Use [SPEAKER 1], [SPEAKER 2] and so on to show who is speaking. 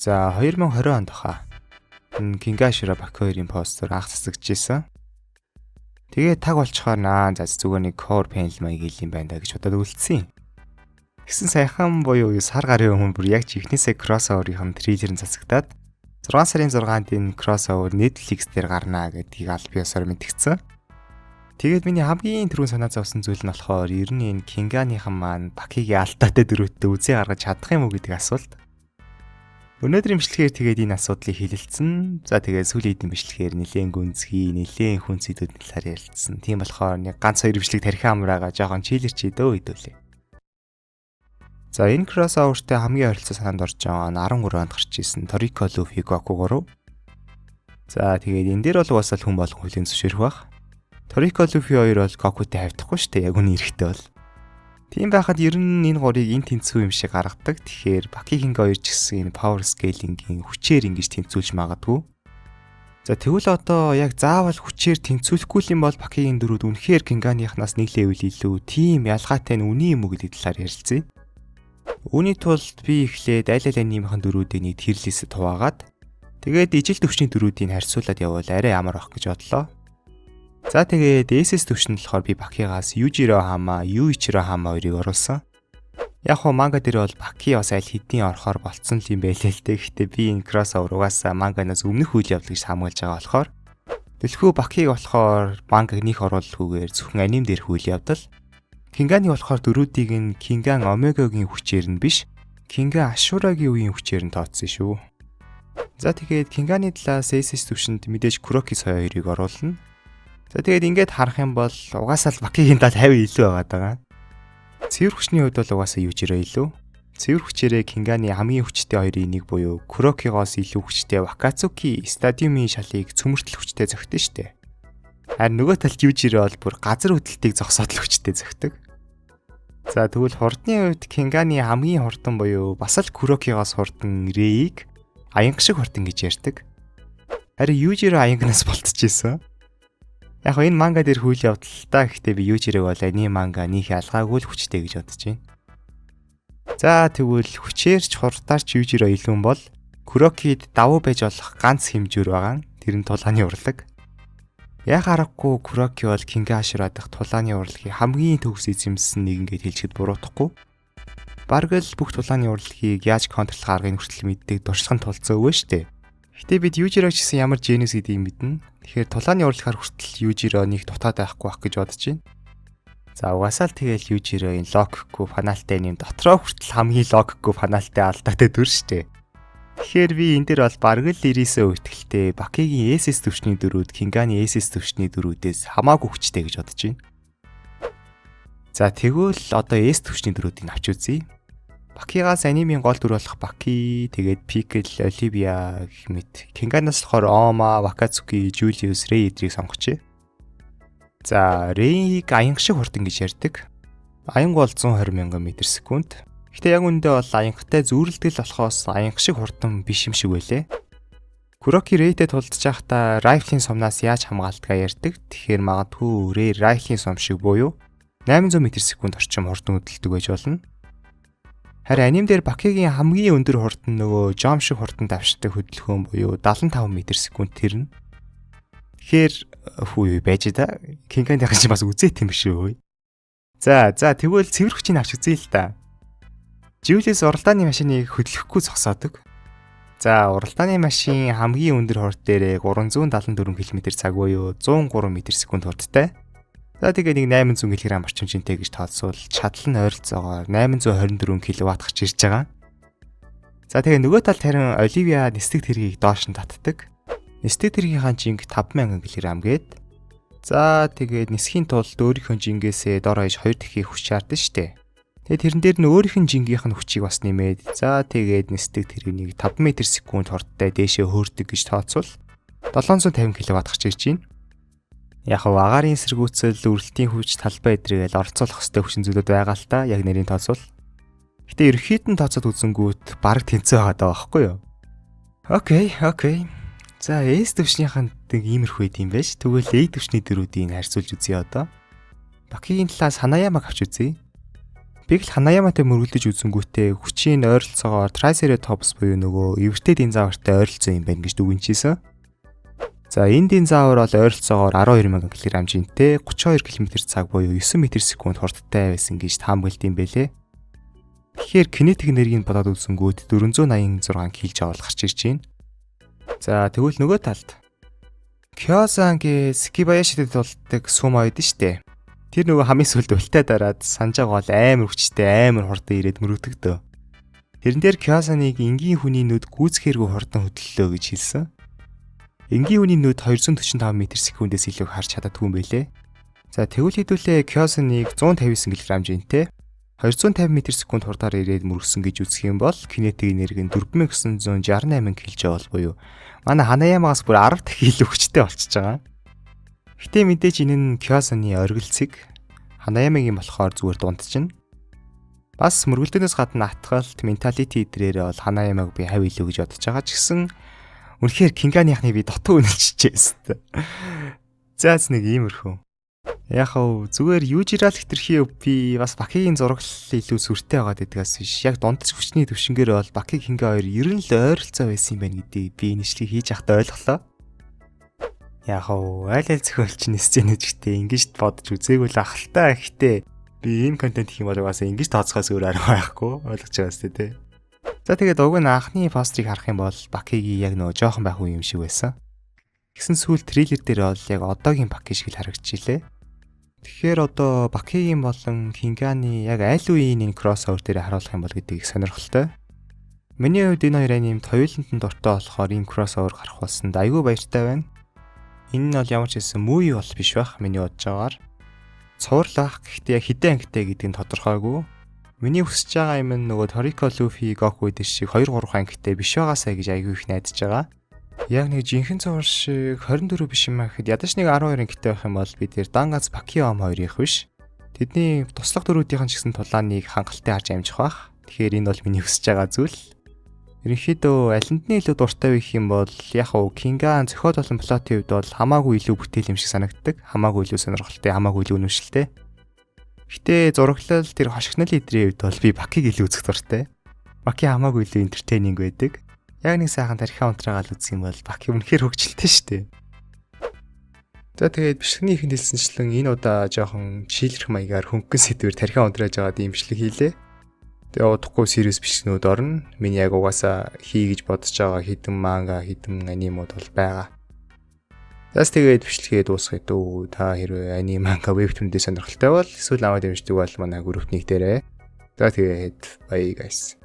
[SPEAKER 1] За 2020 онд хаа. Кингашира Баку 2-ын постэр анх засагдчихсэн. Тэгээ таг болчихоор зүгээр нэг core panel маяг ийм байна да гэж бодоод үлдсэн. Тэгсэн сайхан буюу сар гарын өмнө бүр яг чихнээсээ crossover-ийн трейлер нь засагдаад 6 сарын 6-нд энэ crossover Netflix дээр гарнаа гэдгийг аль биесээр мэдгдсэн. Тэгээд миний хамгийн түрүүн санаа зовсон зүйл нь болохоор ер нь энэ Кинганыхан маань Бакигийн алдаатай дөрөвтөө үзээ гаргаж чадах юм уу гэдэг асуулт. Өнөөдрийн бичлэгээр тэгээд энэ асуудлыг хэлэлцэн. За тэгээд сүүлийн эдийн бичлэгээр нэлээд гүнзгий, нэлээд хүн сэдвүүдийн талаар ярилцсан. Тийм болохоор нэг ганц хоёр бичлэг тархиан амраага жоохон чийлэрч идөө идүүлээ. За энэ crossover-тэй хамгийн ойролцоо санаанд орж байгаа нь 13 онд гарч ирсэн Toriko Luffy Goku 3. За тэгээд энэ дээр бол угаасаа хүн болгон хүлээн зөвшөөрөх бах. Toriko Luffy 2 бол Goku-тэй хавьдахгүй шүү дээ. Яг үнэ эрэхтэй бол. Тийм байхад ер нь энэ гурыг энэ тэнцүү юм шиг гаргадаг. Тэгэхээр Бакигийн 2 ч гэсэн энэ power scaling-ийн хүчээр ингэж тэнцүүлж магадгүй. За тэгвэл одоо яг заавал хүчээр тэнцүүлэхгүй юм бол Бакигийн дөрүүд үнэхээр Кинганыхнаас нэг level илүү тийм ялгаатай нь үний юм уу гэдэг талаар ярилцъя. Үүний тулд би эхлээд аль анимын дөрүүдийн нэг tier list-д хуваагаад тэгээд ижил төвчний дөрүүдийг харьцуулаад явбал арай амар байх гэж бодлоо. За тэгээд SS төвшөнд болохоор би Бакигаас Южиро Хама, Юичиро Хама хоёрыг оруулсан. Яг хоо манга дээр бол Баки бас аль хэдийн орохоор болцсон юм байлээ л дээ. Гэхдээ би энэ crossover угаасаа манганаас өмнөх үйл явдлыг хамгаалж байгаа болохоор дэлхүү Бакиг болохоор мангаг нөх оруулахгүйгээр зөвхөн аним дээрх үйл явдал. Кинганы болохоор дөрүүдийг нь Кинган Омегагийн хүчээр нь биш, Кинган Ашурагийн үеийн хүчээр нь тооцсон шүү. За тэгээд Кинганы талаас SS төвшөнд мэдээж Kuroki соёо хоёрыг оруулна. За тэгээд ингээд харах юм бол угаасаа л Бакигийн тал 50 илүү байгаа. Цэвэр хүчний хувьд бол угаасаа Южиро илүү. Цэвэр хүчээрээ Кинганы хамгийн хүчтэй хоёрын нэг буюу Kurokigоос илүү хүчтэй Wakatsuki стадиумын шалыг цөмөртөл хүчтэй зөгтөн штэ. Харин нөгөө талд Южиро бол бүр газар хөдлөлтийг зогсоод л хүчтэй зөгтөг. За тэгвэл хурдны хувьд Кинганы хамгийн хурдан буюу бас л Kurokigоос хурдан Рейг аянга шиг хурдан гэж ярьдаг. Харин Южиро аянганаас болтчихсон. Яг энэ манга дээр хүйл явдалтай гэхдээ би Южирог бол анime манга нөх ялгаагүй л хүчтэй гэж бодож байна. За тэгвэл хүчээрч хурдаарч Южиро илүү бол Kurokid давуу байж болох ганц хэмжүүр байгаа. Тэр нь тулааны урлаг. Яг аргагүй Kuroki бол Kingaashira дахь тулааны урлагийн хамгийн төгс эзэмсэн нэг ингээд хэлчихэд буруутахгүй. Бараг л бүх тулааны урлагийг яаж контрол гаргахыг хүртэл мэддэг дуршлагын тулцаа өвөө штэ. Гэтэ бид Южиро ч гэсэн ямар генус гэдгийг мэднэ. Тэгэхээр тулааны урлагаар хүртэл Южиро нэг дутаад байхгүй байх гэж бодож байна. За угаасаа л тэгэл Южиро энэ Локку фаналтай нэм дотроо хүртэл хамгийн Локку фаналтай алдаатай дүр штэ. Тэгэхээр би энэ дээр бол бараг л 99% итгэлтэй Бакигийн SS төвчний дөрүүд Кинганы SS төвчний дөрүүдээс хамаагүй хүчтэй гэж бодож байна. За тэгвэл одоо S төвчний дөрүүдийг авч үзье. Бакигаас анимын гол дүр болох Баки, тэгээд Pickle, Olivia гэх мэт. Кинганаас болохоор Ома, Wakatsuki, Julius, Rei эдрийг сонгочихъя. За, Rei-г аянга шиг хурдан гэж ярьдаг. Аянга бол 120,000 м/сек. Гэтэ яг үндэ бол аянгатай зүүрэлдэл болохоос аянга шиг хурдан биш юм шиг байлээ. Kuroki Rei-тэй тулдж байхдаа rifle-ийн сумнаас яаж хамгаалдгаа ярьдаг. Тэгэхээр магадгүй Rei rifle-ийн сум шиг буюу 800 м/сек орчим хурдан хөдөлдөг байж болно. Харин аним дээр Бакигийн хамгийн өндөр хурдан нөгөө Jom шиг хурдан давшдаг хөдөлгөөн буюу 75 м/сек тэрнэ. Тэгэхээр хүү байж да. Кинганыхан чи бас үзээт юм биш үү? За тэгвэл цэвэр хүчийг авч үзье л да. Julius уралдааны машиныг хөдлөхгүй зогсоодог. За уралдааны машин хамгийн өндөр хурд дээрээ 374 км/цаг буюу 103 м/сек хурдтай. За тэгээ нэг 800 кг орчим жинтэй гэж тооцвол чадал нь ойролцоогоор 824 кW гарч ирж байгаа. За тэгээ нөгөө талд харин Оливиа нисдэг тэргийг доош нь татдаг. Нисдэг тэргийнхаа жинг 5000 кг гээд. За тэгээд нисхийн тулд өөрийнхөө жингээсээ дор хаяж 2 дахин хүч шаардсан штэ. Тэгээд тэрэн дээр нь өөрийнх нь жингийнх нь хүчийг бас нэмээд за тэгээд нисдэг тэргийг 5 м/сек хурдтай дээшээ хөөрдөг гэж тооцвол 750 кW гарч ирж байна. Яг агаарын эсэргүүцэл, үрэлтийн хүч, талбай эдрийг л оролцуулах хөстэй хүчин зүйлүүд байгаа л та яг нэрийн тооцвол. Гэтэ ерөөхдөө тооцоод үзэнгүүт бараг тэнцээ байгаа даа байхгүй юу? Окей. За S төвчнийхэн нэг иймэрхүү юм байж. Тэгвэл A төвчний дөрүүдийг харьцуулж үзье одоо. Бакигийн талаас Ханаяамаг авч үзье. Би л Ханаяаматай мөргөлдөж үзэнгүүтээ хүчийн ойролцоогоор Triceratops буюу нөгөө эвэртэй динозавртай ойролцоо юм байна гэж дүгнэжсэн. За энэ динозавр бол ойролцоогоор 12,000 кг хэмжээтэй 32 км/цаг буюу 9 м/сек хурдтай байсан гэж таамаглалт юм бэлээ. Тэгэхээр кинетик энергийг бодоод үзэнгүүт 486 кж гарч ирж байна. За тэгвэл нөгөө талд Kyosangi Skibayashiтэй тулдаг сумо байдаг штэ. Тэр нөгөө хамгийн сүүлд ултай дараад санжааг бол амар хүчтэй амар хурдан ирээд мөрөгдөгдөө. Тэрэн дээр Kyosanыг энгийн хүний нүд гүйцэхээргүй хурдан хөдлөлөө гэж хэлсэн. Энгийн хүний нүд 245 м/секундээс илүү харж чаддаггүй юм байлээ. За тэгвэл хэдүүлээ Kyosanыг 159 кг хэмжээтэй 250 м/сек хурдаар ирээд мөргсөн гэж үзэх юм бол кинетик энерги нь 4968 кж бол буюу манай Ханаяамаас бүр 10 дахин илүү хүчтэй болчихж байгаа. Гэтэ мэдээж энэ нь Kyosan-ы оргилцэг, Ханаяамагийн болохоор зүгээр дундчна. Бас мөргөлдөөнөөс гадна атгалт, менталити эдрээрээ бол Ханаяамаг би хав илүү гэж бодож байгаа ч гэсэн үнэхээр Кинганыхны би дотоо үнэлчихжээ. Заац нэг иймэрхүү. Яг хав зүгээр Южирал хэтэрхий би бас Бакигийн зураглал илүү сүртэй байгаад байдгаас биш. Яг дундч хүчний төвшингээр бол Баки Кинга хоёр ер нь л ойролцоо байсан юм байна гэдгийг би нэшлийг хийж ахтаа ойлголоо. Яг хав айл зохиолч нэсцэнэж гэхдээ ингэж бодож үзээгүй л ахaltaа гэхдээ би ийм контент хийх юм бол угаасаа ингэж тооцохоос өөр арга байхгүй ойлгож байгаа сте тий. За тэгээд уг нь анхны пострыг харах юм бол Бакигийн яг нөгөө жоохон байх үе юм шиг байсан. Тэгсэн сүүл трейлер дээр бол яг одоогийн Баки шиг л харагдчихлээ. Тэгэхээр одоо Бакигийн болон Кинганы яг аль үеийн энэ кроссовер дээр харуулах юм бол гэдгийг сонирхолтой. Миний хувьд энэ хоёр анимт хоёуланд нь дуртай болохоор энэ кроссовер гарах болсонд айгүй баяртай байна. Энэ нь бол ямар ч хэлсэн мууи бол биш байх миний бодож байгаагаар. Цуурлах гэхдээ яг хэдэн ангитай гэдэг нь тодорхойгүй. Миний хүсэж байгаа юм нь нөгөө Toriko Luffy Goku дээр шиг 2-3 ангитай биш байгаасаа гэж айгүй их найдаж байгаа. Яг нэг жинхэнэ цувар шиг 24 биш юм ахэд ядаж нэг 12 ангитай байх юм бол бид нэр Dangatsu Bakio хоёр их биш. Тэдний туслах дөрүүдийн ч гэсэн тулааныг хангалттай харж амжих бах. Тэгэхээр энэ бол миний хүсэж байгаа зүйл. Ерөнхийдөө алиндны илүү дуртай байх юм бол яг уу Kingan зохиол болон плотын хувьд бол хамаагүй илүү бүтээл юм шиг санагддаг. Хамаагүй илүү сонирхолтой, хамаагүй илүү үнэмшилтэй. Гэтэ зураглал тэр хошигнол идрийн хувьд бол би Бакиг илүү үзэх дуртай. Баки хамаагүй илүү энтертейнинг байдаг. Яг нэг сайхан тархиа унтраагаал үзэх юм бол Баки үнэхээр хөгжилтэй шүү дээ. За тэгээд бичлэгний ихэнд хэлсэнчлэн энэ удаа жоохон чийлэрх маягаар хөнгөн сэдвээр тархиа унтрааж байгаа димшлэг хийлээ. Тэгээ удахгүй serious бичлэгнүүд орно. Миний яг угаасаа хий гэж бодож байгаа хідэн манга, хідэн анимууд бол байгаа. Зас тэгээд бичлэгээ дуусгая дөө. Та хэрвээ анime манга вебтүндээ сонирхолтой бол эсвэл аваад дэмждэг бол манай групп нэг дээрээ. За тэгээд bye guys.